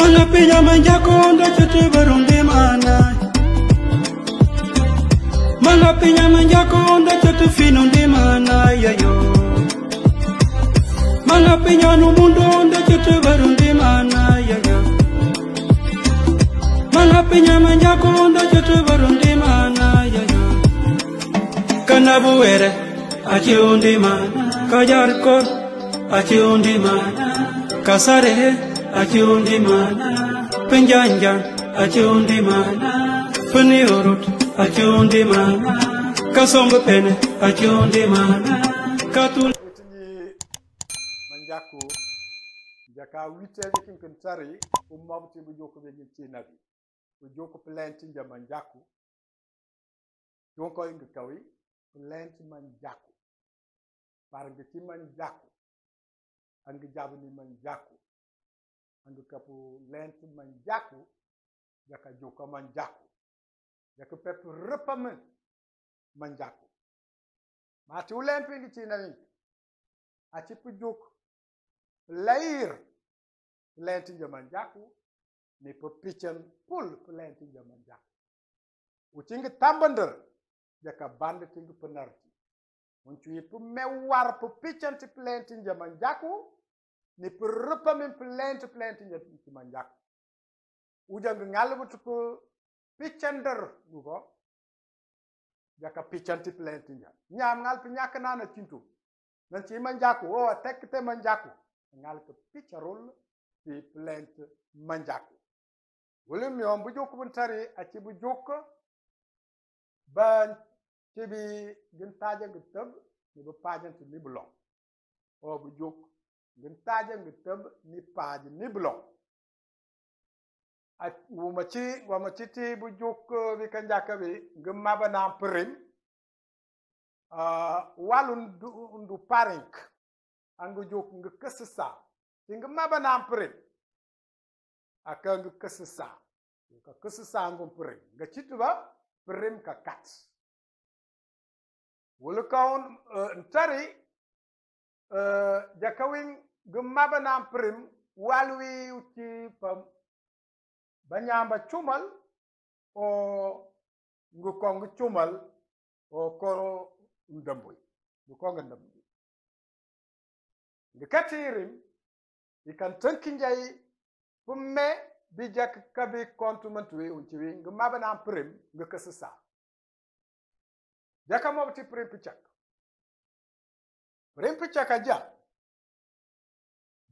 Manga pinya manjakonda chete barunde mana. Manga pinya manjakonda chete finunde mana yayo. Manga pinya no mundo onda chete barunde mana yayo. Manga pinya manjakonda chete barunde mana yayo. Kanabuere achi undi mana. Kajarkor achi undi mana. Kasare achi undi mana. Penjanjan achi undi mana. Peniurut achi undi mana. Kasombe pene achi undi mana. Katul Manjaku jaka wite kin kan tari umma bu joko be ci nabi bu joko plenti ja manjaku joko ngi kawi plenti manjaku par ngi ci manjaku angi jabu ni manjaku angi kapu lenti manjaku jaka joko manjaku jaka pep repamen manjaku mati ulempi ngi ci nabi aci pu joko lair lenti jamanjaku ni po pitchen pul lenti jamanjaku ucingi tambander jaka bande tingi penarti uncuyi pu mewar pu pitchen ti lenti jamanjaku ni po repamin lenti jamanjaku ujang ngalbu tu pu pitchender gugo jaka pitchen ti lenti nyam ngal pu nyakanana cintu nan ci manjaku o tekte manjaku ngal ko piccarol ci plante manjaku wala mi on bu jokku bu tari ak ci bu jokk ba ci bi gën taaja nga teub ni bu paajante ni blon o bu jokk gën taaja nga teub ni paaj ni blon ak wuma ci ti bu jokk bi ka njaka bi ngam mabana prim walu ndu parink angu jok nga kesesa tinga mabana prim aka nga kesesa ngum prim nga citba prim ka kat wala kaun ntari jakawin ngum mabana prim walwi ci pam banyamba chumal o ngu kong chumal o ko ndamboy du ko nga ndam de katirim ikan tankinjay pumme bi jak kabi kontumentwe untiwi nga mabana prim nga kesesa jaka mobti prim pichak aja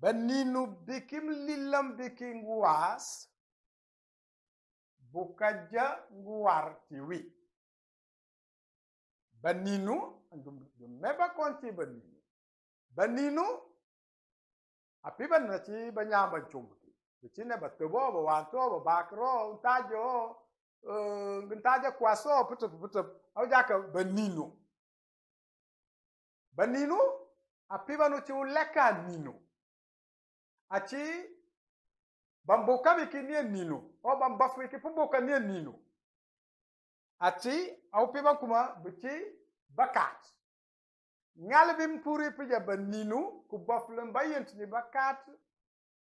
baninu bikim lilam biking was bukaja nguar tiwi baninu meba konti baninu api ban ci banyamba chumbuti ci ne batbo bo wanto bo bakro untajo ntaja kwaso putu au jaka baninu api banu ci leka ninu aci bamboka bikini ninu o bambafu ki pumboka ni ninu ati au piba kuma buci bakat ngalbim puri pija baninu ku baflem bayent ni bakat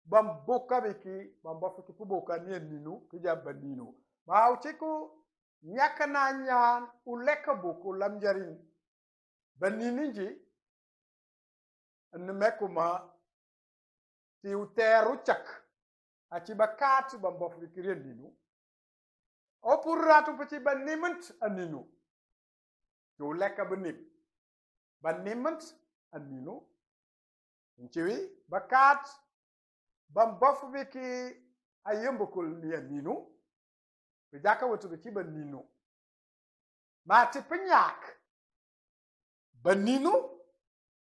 bam boka biki bam bafu ki puboka ni ninu kija baninu ba uciku nyakana nyan uleka buku lamjarin baniniji nmekuma ti uteru chak aci bakat bam bafu ki ninu o pour ratu pati baniment aninu to leka baniment aninu nchiwi bakat bam bofu biki ayembukul ni aninu bijaka watu biki baninu mati penyak baninu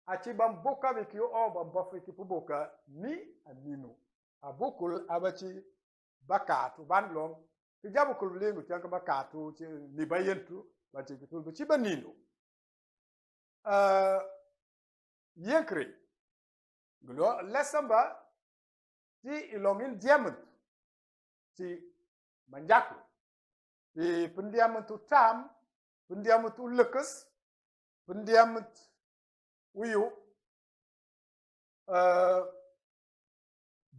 aci bam boka biki o bam bofu biki puboka ni aninu abukul abaci bakatu bandlong kijabu kullengu tanka bakatu ni bayentu bati kitul ci baninu yenkre gulo lesamba ti ilongin diamond ti manjaku ti pendiamatu tam pendiamatu lekas pendiamut uyu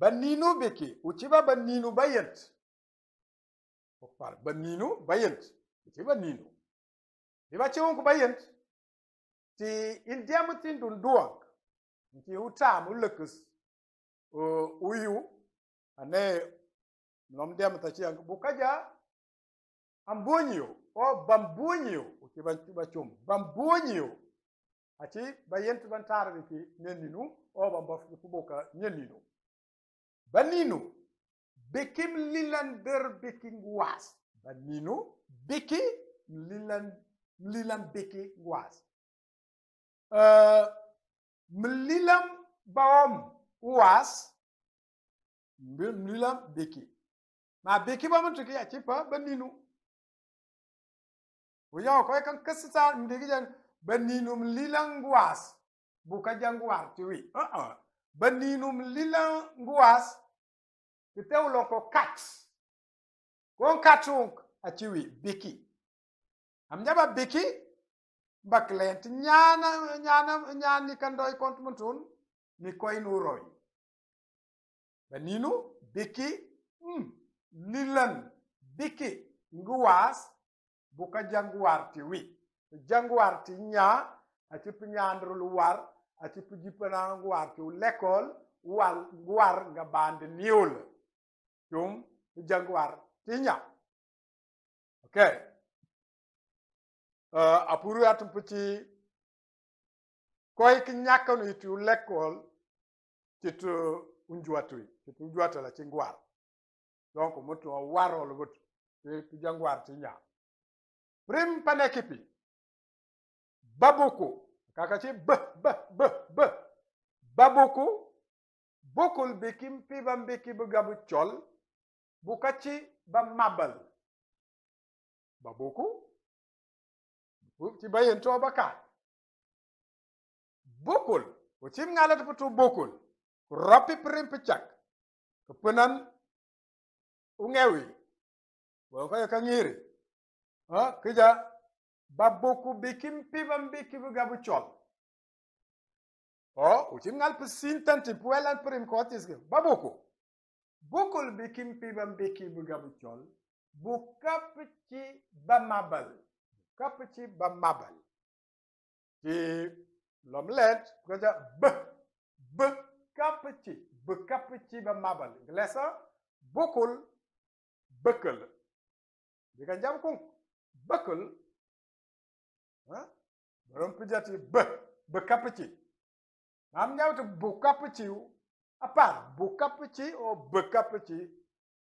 baninu beki uchiba baninu bayent okpar baninu bayent uchiba ninu iba chiunku bayent ti indiamutin dunduang ti utamu lekus uyu ane nom dem ta chi bukaja ambonyo o bambonyo uchiba tuba chum bambonyo achi bayent bantar beki neninu o bambof kuboka neninu baninu bekim lilan der beking was baninu beki lilan beki was mlilam bawam was mlilam beki ma beki ba mun tuki achi pa baninu uyo ko kan kasita ndigi jan baninu mlilan was buka jangwar tiwi baninu mlilan was kitewlo ko kat kon katung achiwi biki amjaba biki baklent nyani kandoy kontmuntun ni koy nuroy baninu biki lilan biki nguwas buka jangwar tiwi jangwar ti nya ati pinyandru luwar ati pujipana ngwar ti lekol war nga band niul tum jangwar tinya okay apuru atum puti koy ki nyakanu itu lekol titu unjuata la chingwar donc mutu warol but ti jangwar tinya prim panekipi babuku kakachi babuku bokul bekim pibam beki begabu chol bukachi ba mabal babuku ti bayen to baka bokul utim ngalat putu bokul rapi prim pichak kepenan ungewi wo kaya kangiri kija babuku bekim pibam beki begabu chol utim ngal pesin tanti puelan prim kotis ke babuku bokul bekim pibam beki begabu chol bukapchi bamabal ti lomlet kaja bekapchi bamabal glesa bokul bekel dikan jam kung bekel barom pijati bekapchi am nyawtu bukapchi apar bukapchi o bekapchi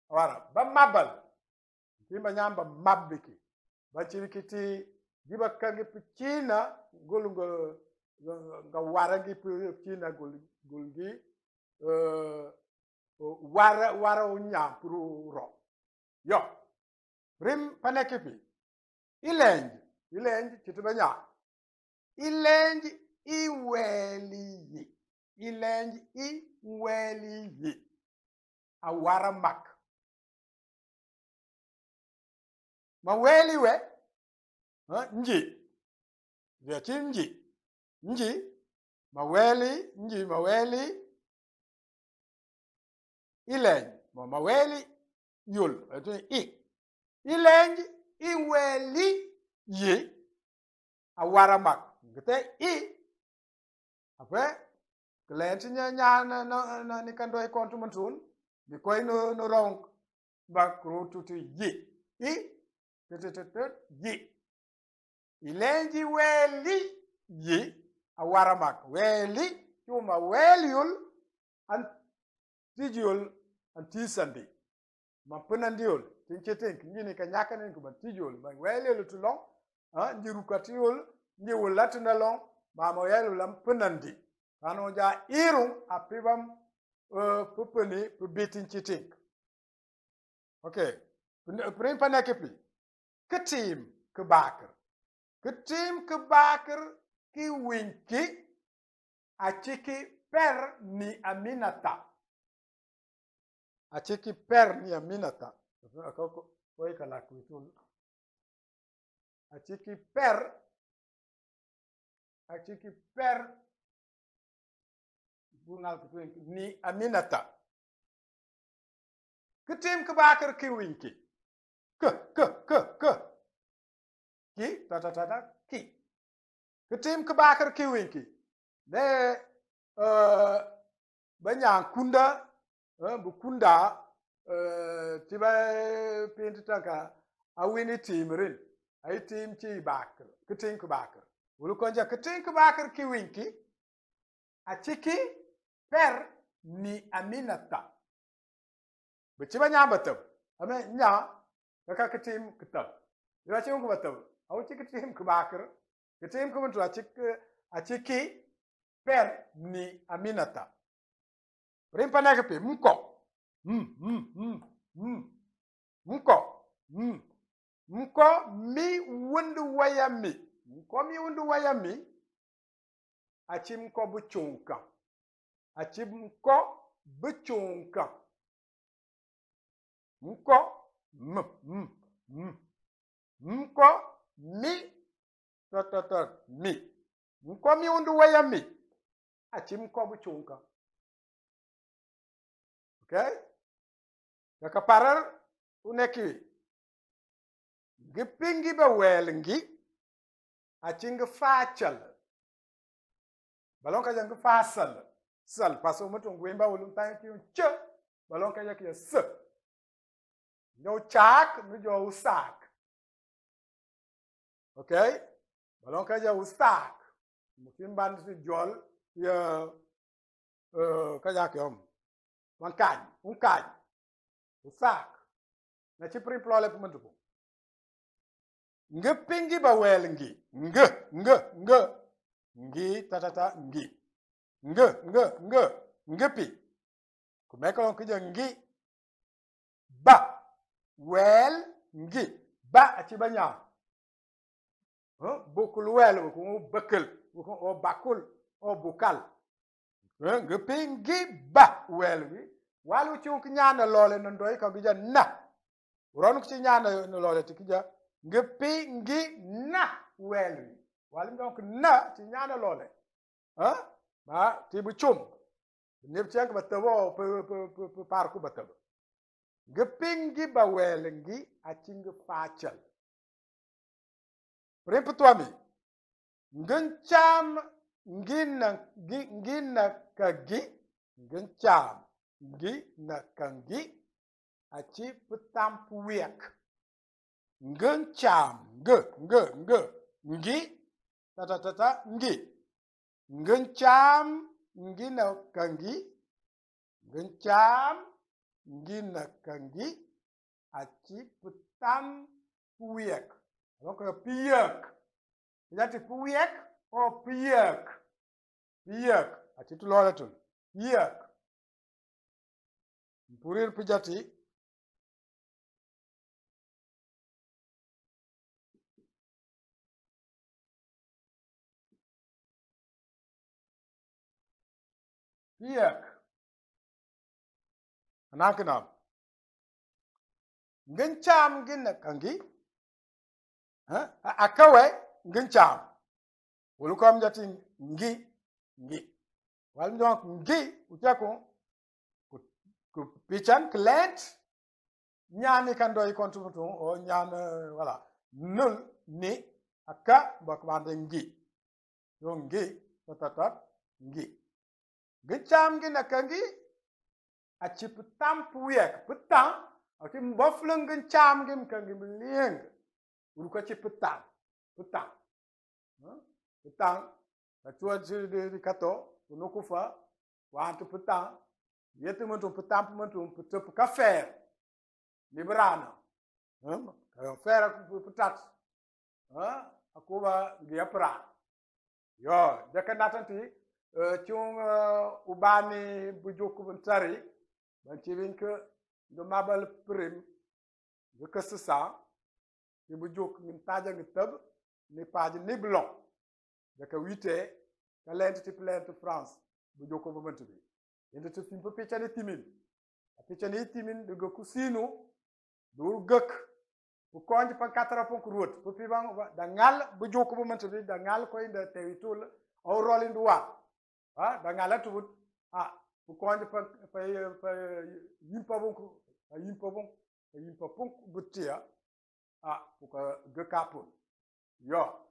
wara bamabal timba nyamba mabbiki bachirikiti giba kangi pichina gulungo nga warangi pichina gulgi wara unya puru ro yo rim panekipi ilenji chitubanya ilenji iweli awara mak maweli we nji maweli ilenji maweli yul ilenji iweli awara mak ngete ape klenti nya na ni kandoy kontumentun ni koy no rong ba krututu ilenji weli awara mak weli chuma weliul antijul antisandi mapenandiul tincheting ngini ka nyakanen ko tijul ba weliul tulong njirukatiul njiwul latinalong mama weliul lam penandi anu ja irung apibam pupeni pubitin chiting okay prim panekipi ketim kebaker ki winki achiki per ni aminata koi kala kuitul achiki per bungal ni aminata ketim ke bakar ki winki ke ki ta ki ketim ke bakar ki winki de banyang kunda bu kunda tiba pintaka awini timrin ay tim ci bakar ketim ke bakar wulu konja ketim ke bakar ki winki a ciki per ni Aminata beciba nya batab ame nya ka ketim ketab ya ci ko batab aw ci ketim ke bakar ketim ke buntu a ciki per ni Aminata rimpa na ke mko mko mi wundu wayami mko mi wundu wayami achim ko bu chunka achim ko bu chunka mko mko mi mi mko mi wundu wayami achim ko bu chunka okay daka parar uneki gipingi ba welngi achinga fachal balon ka jang fasal sal paso mutum gwemba wulun tan ki che balon ka yak ya s no chak mi jo usak okay balon ka ja usak mutim ban si jol ya ka jak yom wan kaj usak na ci pri plole pu mutu ngepingi ba welngi ngi tatata ngi ngepi kumeka kija ngi ba wel ngi ba achibanya bukul wel ko bakul o bakul o bukal ngepi ngi ba wel wi walu ci ko ñaana lolé non doy ko gija na ron ko ci ñaana lolé ti gija ngepi ngi na wel wi walim donc na ci ñaana lolé ba ti bu chum ñep ci ak ba tabo pe parku ba tabo ngepingi ba welengi a ci nga faachal repetwami ngencham ngina kagi ngencham ngina kangi a ci putampu wek ngencham ngi tata ngi ngencham ngina kangi ngencham ngina kangi aci putam puyak donc piyak yati puyak o piyak aci tu lola tul piyak purir pijati piyak anakenam ngencham gina kangi akawe ngencham wulukom jati ngi wal donc ngi utako ku pichan klent nyani kandoy kontuto o nyan voilà nul ni aka bakbande ngi yo ngi tatatat ngi ngencham gina kangi aci putam puyak putam aci mbofleng ngencham gim kangi mlieng uruka ci putam atua de kato unokufa wantu putam yetu mentu putam mentu putup kafer librana fera putat akuba giapra yo dekandatanti chung ubani bujuku bentari ban ci win ke do mabal prim de kessa ci bujuk min taja ngi tab ni page ni blon de ka wité ka lent ci plainte France bujuku bu mentu bi inde ci fim pecani timin de goku sinu dur gek bu konj pa 4 pon ko rot bu pibang da ngal bujuku bu mentu bi da ngal ko inde tewitul o rolling du wa da ngala tubut bu konj pa yimpa bu a yimpa punk butia puka gekapun yo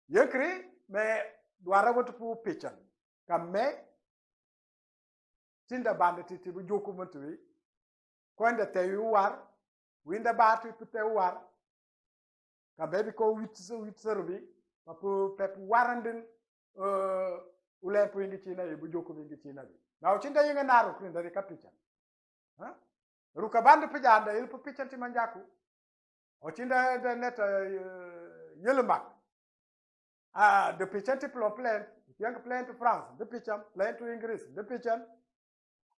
yekri me dwara wotu pu pichan kamme tinda bande titi bu joku mutui kwenda te yuwar winda batu pute war kambe bi ko witserubi papu pep warandin ulempu ingi china bu joku ingi china bi na uchinda yinga naru kwenda ri kapichan ruka bande pijanda il pu pichan ti manjaku uchinda de net yelmak de pichan ti plan yang plan to France de pichan plan to English de pichan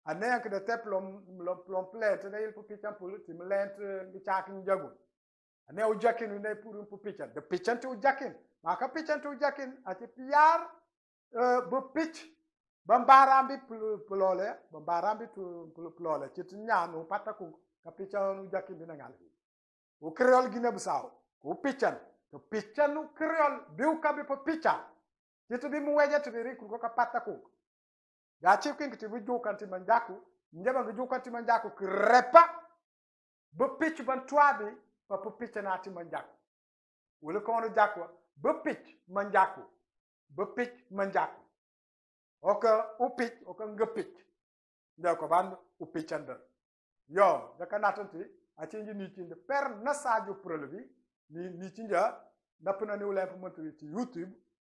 anek de teplom plate ne il pu pichan pu ti mlent ni chakin jagu ane u jakin ne pu pichan de pichan tu jakin maka pichan tu jakin ati piar bu pitch bambarambi plole ti nyanu pataku ka pichan u jakin bi nangal u creole Guinée Bissau ku pichan to pichan u creole biu ka bi pu pichan ti to bi mu weje to bi riku ko ka pataku ya chikin ti bu jokanti manjaku njaba ngi jokanti manjaku krepa bu pitch ban twabi pa pu pitch na ti manjaku wala ko no jakwa bu pitch manjaku oka u pitch oka nga pitch ndako ban u pitchander yo da kanatanti a cinji ni cinde per na sadio prelevi ni cinja napna ni wala information ci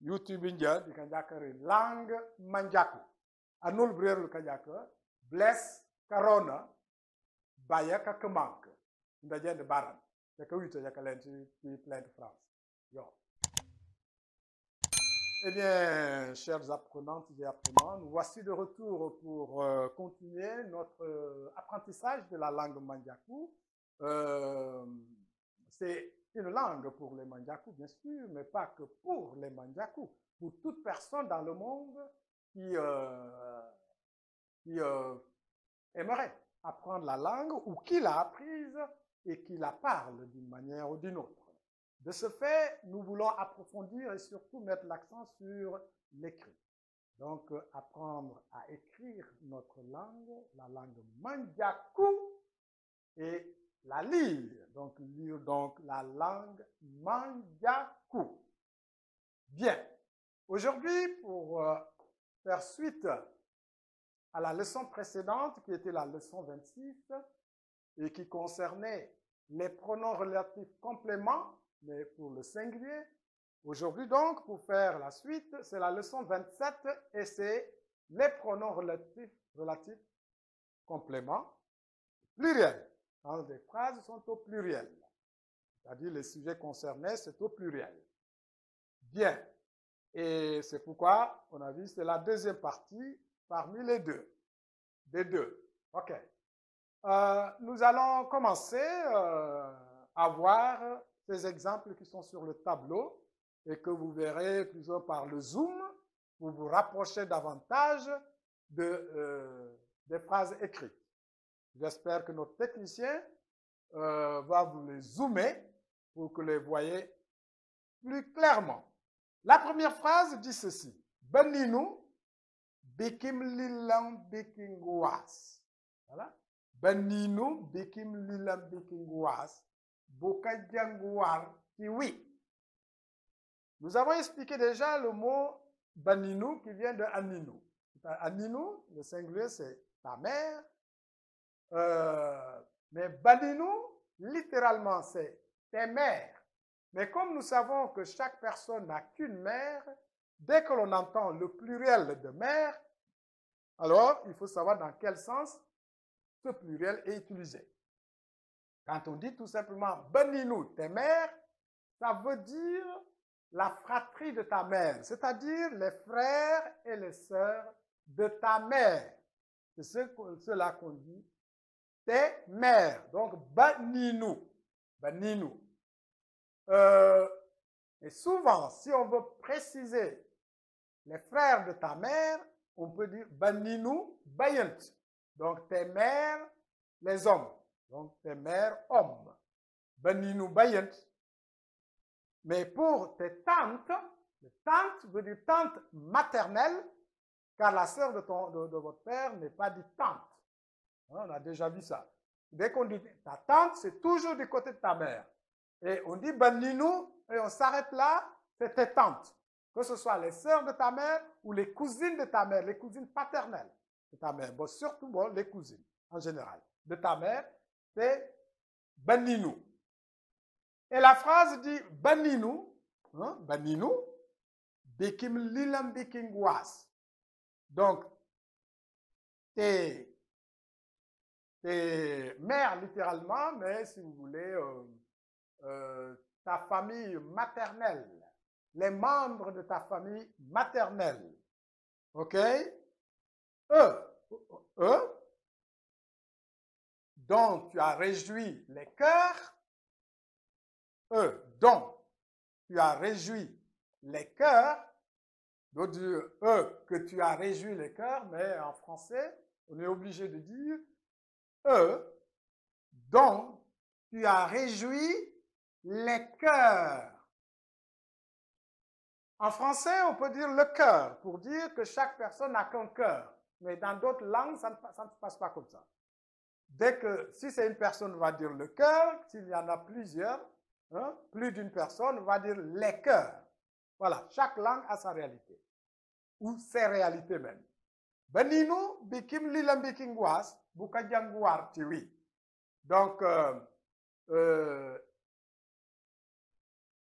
YouTube nja di kan jakare langue manjaku anul brerul kajaka bless corona baya ka kemank ndaje de baran te ka wita jaka lenti ci plein France yo. Eh bien, chers apprenantes et apprenants, nous voici de retour pour continuer notre apprentissage de la langue Mandjakou. C'est une langue pour les Mandjakou, bien sûr, mais pas que pour les Mandjakou, pour toute personne dans le monde qui aimerait apprendre la langue ou qui l'a apprise et qui la parle d'une manière ou d'une autre. De ce fait, nous voulons approfondir et surtout mettre l'accent sur l'écrit. Donc, apprendre à écrire notre langue, la langue Mandjakou, et la lire. Donc, lire donc la langue Mandjakou. Bien. Aujourd'hui, pour faire suite à la leçon précédente, qui était la leçon 26, et qui concernait les pronoms relatifs compléments, mais pour le singulier. Aujourd'hui donc, pour faire la suite, c'est la leçon 27 et c'est les pronoms relatifs compléments pluriels. Quand les phrases sont au pluriel, c'est-à-dire les sujets concernés, c'est au pluriel. Bien. Et c'est pourquoi on a vu c'est la deuxième partie parmi les deux. Des deux. OK. Nous allons commencer à voir ces exemples qui sont sur le tableau et que vous verrez plutôt par le zoom pour vous rapprocher davantage des phrases écrites. J'espère que notre technicien va vous les zoomer pour que vous les voyez plus clairement. La première phrase dit ceci. Beninu bikim lilam bikingwas. Voilà. Beninu bikim lilam bikingwas. Oui. Nous avons expliqué déjà le mot Baninu qui vient de Aninu. Aninu, le singulier, c'est ta mère. Mais Baninu, littéralement, c'est tes mères. Mais comme nous savons que chaque personne n'a qu'une mère, dès que l'on entend le pluriel de mère, alors il faut savoir dans quel sens ce pluriel est utilisé. Quand on dit tout simplement « Beninu, tes mères », ça veut dire la fratrie de ta mère, c'est-à-dire les frères et les sœurs de ta mère. C'est cela qu'on dit « tes mères ». Donc, Beninu. Beninu. Et souvent, si on veut préciser les frères de ta mère, on peut dire « Beninu Bayant ». Donc, tes mères, les hommes. Donc, tes mères hommes. Beninu Bayant. Mais pour tes tantes, tante veut dire tante maternelle, car la sœur de votre père n'est pas dite tante. On a déjà vu ça. dès qu'on dit ta tante, c'est toujours du côté de ta mère. Et on dit Baninou, et on s'arrête là, c'est tes tantes. Que ce soit les sœurs de ta mère ou les cousines de ta mère, les cousines paternelles de ta mère. Bon, surtout bon, les cousines, en général. De ta mère, c'est Baninou. Et la phrase dit Baninou, hein, Baninou, Bikim Lilam Biking Was. Donc, tes mères littéralement, mais si vous voulez, ta famille maternelle, les membres de ta famille maternelle, ok? Eux, dont tu as réjoui les cœurs, dont tu as réjoui les cœurs, d'autres dire que tu as réjoui les cœurs, mais en français, on est obligé de dire dont tu as réjoui les cœurs. En français, on peut dire le cœur pour dire que chaque personne n'a qu'un cœur. Mais dans d'autres langues, ça ne se passe pas comme ça. Dès que, si c'est une personne, on va dire le cœur. S'il y en a plusieurs, hein, plus d'une personne, on va dire les cœurs. Voilà, chaque langue a sa réalité. Ou ses réalités même. Beninu, bikim lilam biking was, bukajangwar tiwi. Donc,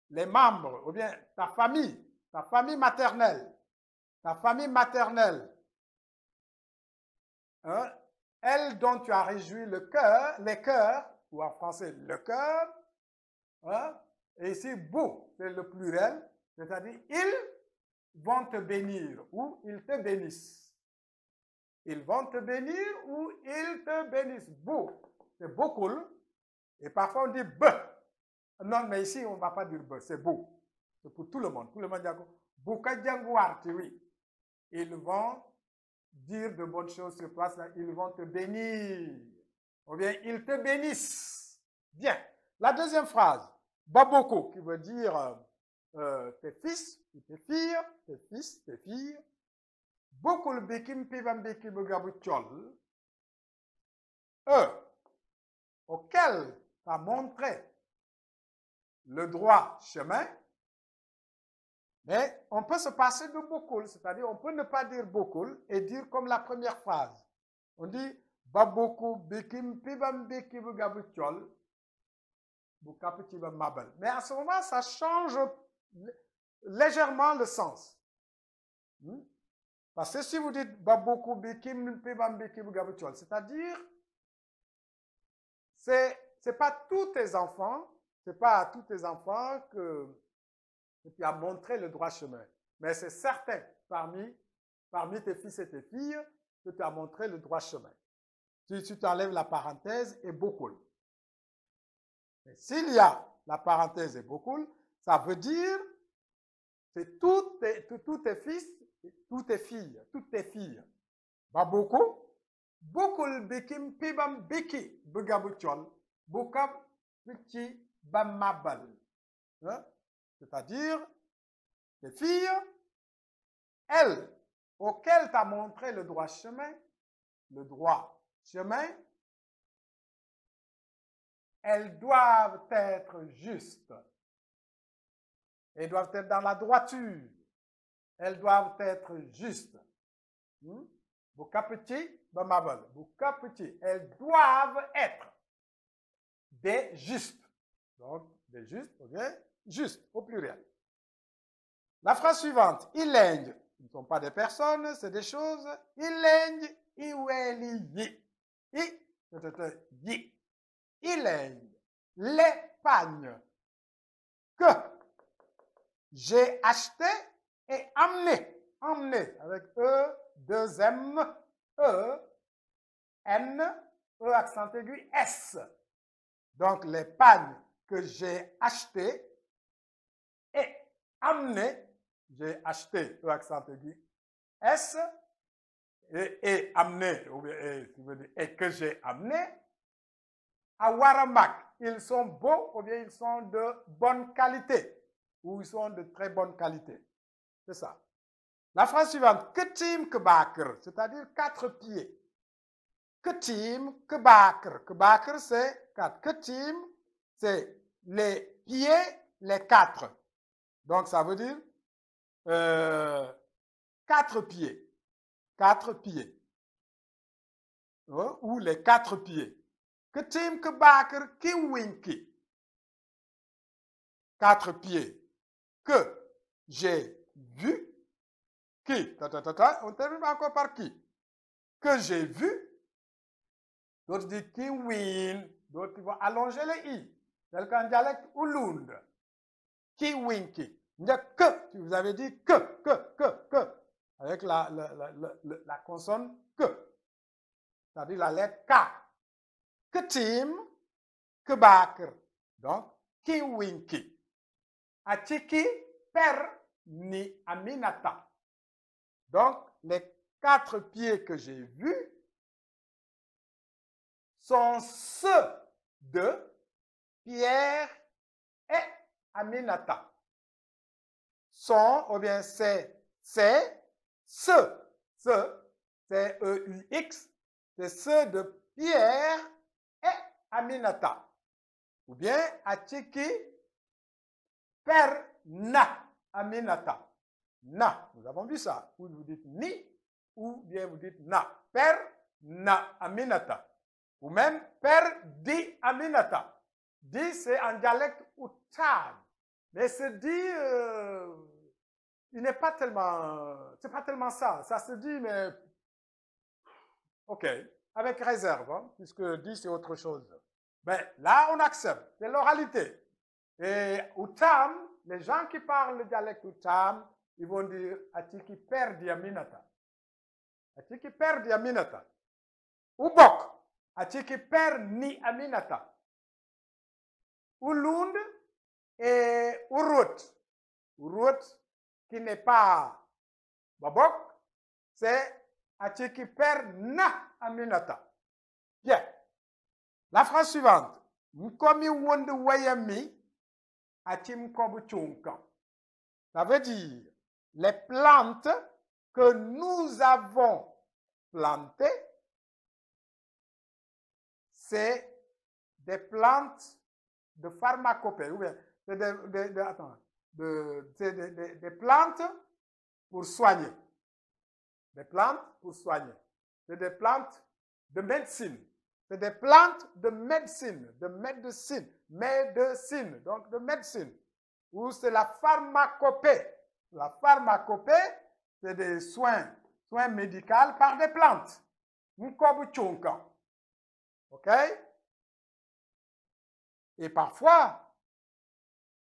les membres, ou bien ta famille maternelle, hein, elle dont tu as réjoui le cœur, les cœurs, ou en français le cœur, hein, et ici, bou, c'est le pluriel, c'est-à-dire ils vont te bénir ou ils te bénissent. Ils vont te bénir ou ils te bénissent. Bou, c'est beaucoup, et parfois on dit be. Non, mais ici, on ne va pas dire be, c'est beau. C'est pour tout le monde. Tout le monde dit oui. Ils vont dire de bonnes choses sur toi, ils vont te bénir. Ou bien, ils te bénissent. Bien. La deuxième phrase, baboko, qui veut dire tes fils, tes filles, tes fils, tes filles. Beaucoup le bekim pivam bekim bugabuchol. Eux, auxquels tu as montré le droit chemin, mais on peut se passer de beaucoup, c'est-à-dire on peut ne pas dire beaucoup et dire comme la première phrase. On dit Baboku bikim pibam bikim gabuchol bukaputibam mabel. Mais à ce moment, ça change légèrement le sens. Parce que si vous dites Baboku bikim pibam bikim gabuchol, c'est-à-dire c'est pas tous tes enfants. C'est pas à tous tes enfants que tu as montré le droit chemin. Mais c'est certain parmi tes fils et tes filles que tu as montré le droit chemin. Si tu enlèves la parenthèse et beaucoup. Mais s'il y a la parenthèse et beaucoup, ça veut dire c'est tous tes fils et toutes tes filles. Pas beaucoup. Beaucoup bikim pibam biki bugabuchol bukab petit Bamabal. Hein? C'est-à-dire, les filles, elles, auxquelles tu as montré le droit chemin, elles doivent être justes. Elles doivent être dans la droiture. Elles doivent être justes. Bukapeti, Bamabal. Bukapeti, elles doivent être des justes. Donc, des justes, ok? Juste, au pluriel. La phrase suivante. Ileng, ce ne sont pas des personnes, c'est des choses. Ileng, iweli, yi. Ileng, l'épargne que j'ai acheté et amené. Emmené, avec E, 2 M, E, N, E accent aigu, S. Donc, l'épargne que j'ai acheté et amené, j'ai acheté, E accent aigu, S, et amené, et que j'ai amené, à Waramak, ils sont beaux ou bien ils sont de bonne qualité, ou ils sont de très bonne qualité. C'est ça. La phrase suivante, Ketim Kebakr, c'est-à-dire 4 pieds. Ketim, kebakr. Kebakr, c'est 4. Ketim, c'est les pieds, les 4. Donc, ça veut dire 4 pieds. 4 pieds. Ou les 4 pieds. Ketim, kebakr, kiwinki. 4 pieds. Que j'ai vu. Qui? On termine encore par qui? Que j'ai vu. D'autres disent kiwin. D'autres vont allonger les i. Tel qu'en dialecte Ulund. Kiwinki. Que. Vous avez dit que. Avec la consonne que. C'est-à-dire la lettre K. Ketim, kebakr. Donc, kiwinki. Atiki, per, ni aminata. Donc, les 4 pieds que j'ai vus sont ceux de Pierre et Aminata. Sont, ou bien c'est ceux, c'est E-U-X, c'est ceux de Pierre et Aminata. Ou bien Atiki per na Aminata. Na, nous avons vu ça. Ou vous dites ni, ou bien vous dites na. Per na Aminata. Ou même per di Aminata. Di, c'est en dialecte Uttam. Mais ce dit, il n'est pas tellement, c'est pas tellement ça. Ça se dit, mais ok, avec réserve, hein, puisque di, c'est autre chose. Mais là, on accepte. C'est l'oralité. Et Uttam, les gens qui parlent le dialecte Uttam, ils vont dire Atiki per di Aminata. Atiki per di Aminata. Ubok. Atiki per ni Aminata. Ulund et Urut. Urut qui n'est pas Babok, c'est Atiki per na Aminata. Bien. La phrase suivante. Mkomi wonde wayami atim kobu chunkan. Ça veut dire les plantes que nous avons plantées, c'est des plantes de pharmacopée. Ou bien, c'est des plantes pour soigner. Des plantes pour soigner. C'est des plantes de médecine. C'est des plantes de médecine. Médecine. Donc, de médecine. Ou c'est la pharmacopée. La pharmacopée, c'est des soins médicaux par des plantes. OK? Et parfois,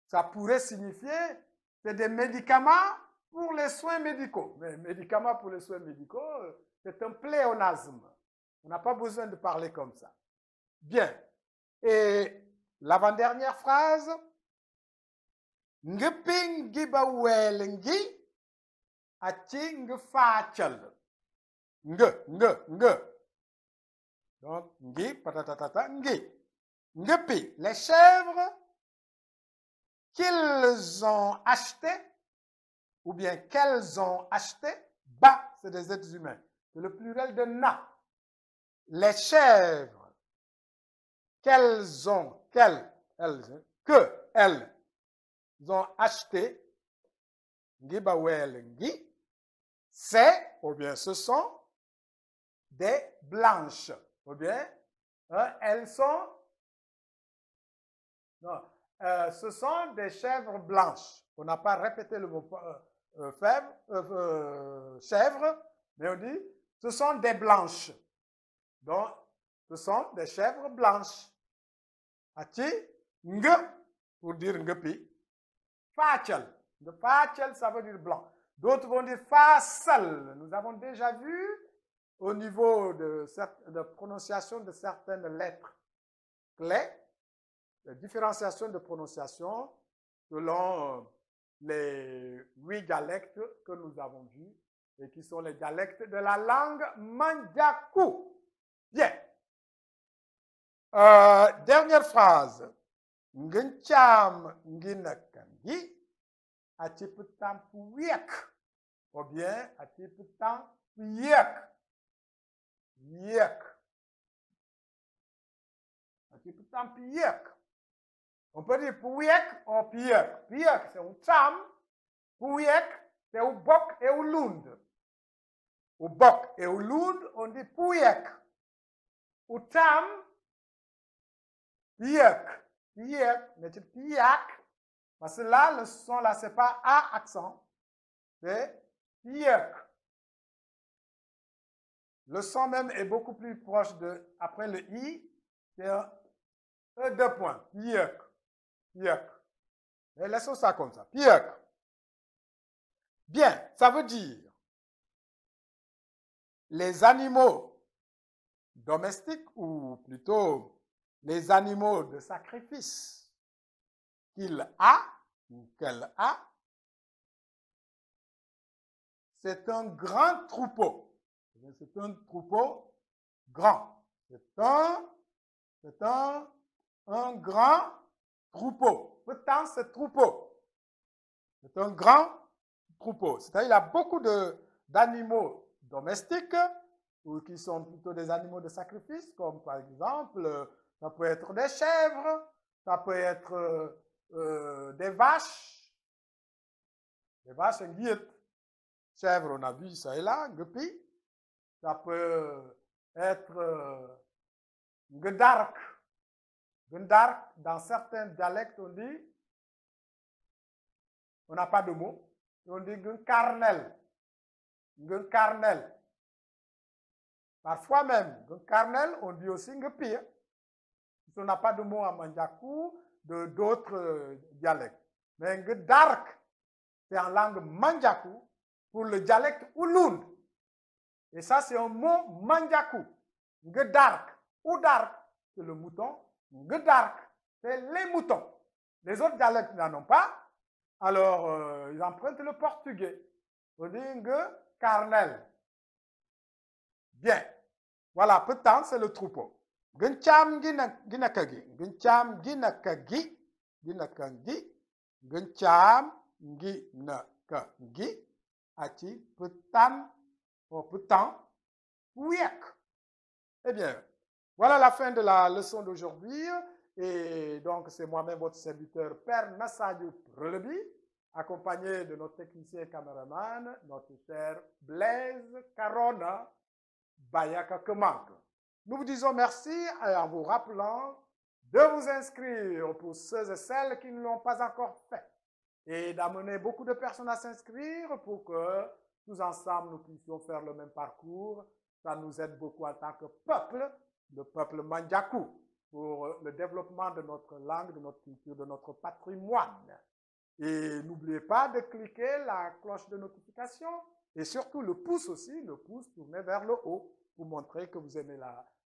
ça pourrait signifier c'est des médicaments pour les soins médicaux. Mais médicaments pour les soins médicaux, c'est un pléonasme. On n'a pas besoin de parler comme ça. Bien. Et l'avant-dernière phrase, ngeping gibawelngi achi ngefachal. Nge. Donc, ngi, patatatata, ngi. Ngepi, les chèvres qu'ils ont achetées, ou bien qu'elles ont acheté, ba, c'est des êtres humains. C'est le pluriel de na. Les chèvres qu'elles ont acheté, c'est, ou bien ce sont des blanches, ou bien elles sont, non, ce sont des chèvres blanches. On n'a pas répété le mot chèvre, mais on dit ce sont des blanches. Donc, ce sont des chèvres blanches. Ati, nge, pour dire ngepi. Fachal. De fachal, ça veut dire blanc. D'autres vont dire fasal. Nous avons déjà vu au niveau de prononciation de certaines lettres clés, la différenciation de prononciation selon les 8 dialectes que nous avons vus et qui sont les dialectes de la langue Mandjakou. Bien. Dernière phrase. Ngencham nginakangi atiputam puyek. Ou bien atiputam puyek. Yek. dit tout le temps piek. On peut dire pouiek ou piek. Piek, c'est un tam. Pouiek, c'est un bok et un lund. Au bok et au lund, on dit pouiek. Au tam, piek. Piek, mais c'est piak. Parce que là, le son, là, c'est pas A accent. C'est piek. Le son même est beaucoup plus proche de, après le I, c'est un E2 points. Piek. Piek. Mais laissons ça comme ça. Piek. Bien, ça veut dire les animaux domestiques ou plutôt les animaux de sacrifice qu'il a ou qu'elle a, c'est un grand troupeau. C'est un troupeau grand. C'est un grand troupeau. Pourtant, c'est troupeau. C'est un grand troupeau. C'est-à-dire qu'il y a beaucoup d'animaux domestiques ou qui sont plutôt des animaux de sacrifice, comme par exemple, ça peut être des chèvres, ça peut être des vaches en guide. Chèvre, on a vu ça et là, guepi. Ça peut être guedark. Guedark, dans certains dialectes, on dit, on n'a pas de mot, on dit guencarnel. Guencarnel. Parfois même, guencarnel, on dit aussi guepi. On n'a pas de mot en Mandjakou d'autres dialectes. Mais guedark, c'est en langue Mandjakou pour le dialecte Ulund. Et ça, c'est un mot Mandjakou. Guedark. Oudark, c'est le mouton. Guedark, c'est les moutons. Les autres dialectes n'en ont pas. Alors, ils empruntent le portugais. On dit guencarnel. Bien. Voilà, pourtant, c'est le troupeau. Gencham ginakagi. Gencham ginakagi. Ginakagi. Gencham ginakagi. Achi putan. Pourtant, ouiek. Eh bien, voilà la fin de la leçon d'aujourd'hui. Et donc, c'est moi-même, votre serviteur, Père Nassayou Relebi, accompagné de notre technicien et caméraman, notre cher Blaise Carona Bayaka Kemank. Nous vous disons merci en vous rappelant de vous inscrire pour ceux et celles qui ne l'ont pas encore fait et d'amener beaucoup de personnes à s'inscrire pour que tous ensemble, nous puissions faire le même parcours. Ça nous aide beaucoup en tant que peuple, le peuple Mandjakou, pour le développement de notre langue, de notre culture, de notre patrimoine. Et n'oubliez pas de cliquer la cloche de notification et surtout le pouce aussi, le pouce tourné vers le haut pour montrer que vous aimez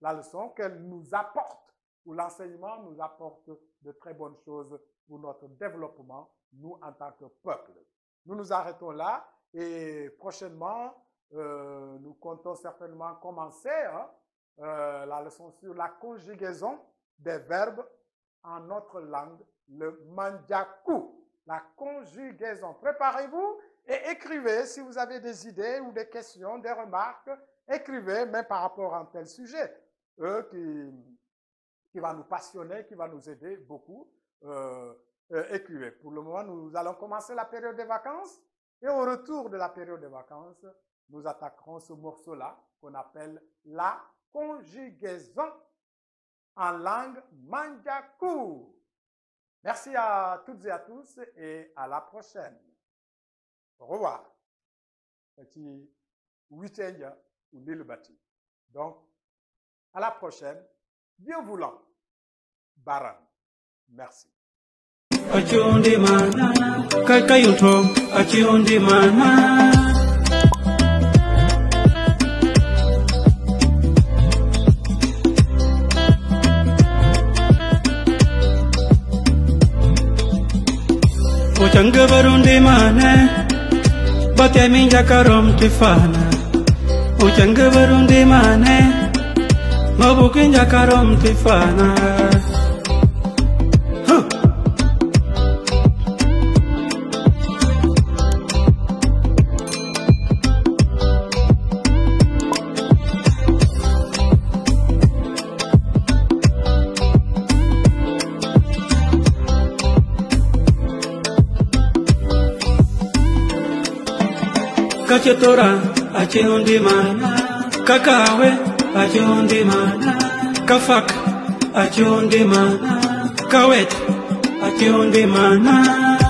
la leçon, qu'elle nous apporte, ou l'enseignement nous apporte de très bonnes choses pour notre développement, nous en tant que peuple. Nous nous arrêtons là. Et prochainement, nous comptons certainement commencer la leçon sur la conjugaison des verbes en notre langue, le Mandjakou. La conjugaison. Préparez-vous et écrivez si vous avez des idées ou des questions, des remarques. Écrivez, même par rapport à un tel sujet qui va nous passionner, qui va nous aider beaucoup. Écrivez. Pour le moment, nous allons commencer la période des vacances. Et au retour de la période de vacances, nous attaquerons ce morceau-là qu'on appelle la conjugaison en langue Mandjakou. Merci à toutes et à tous et à la prochaine. Au revoir. Petit week-end ou l'île bâtie. Donc, à la prochaine. Dieu voulant. Baran. Merci. Achundi mana, kakayunto, achundi mana. Uchanga barundi mana, bate minja karom tifana. Uchanga barundi mana, mabukinja karom tifana. kachetora achiundi mana, kakawe achiundi mana, kafak achiundi mana, kawet achiundi mana.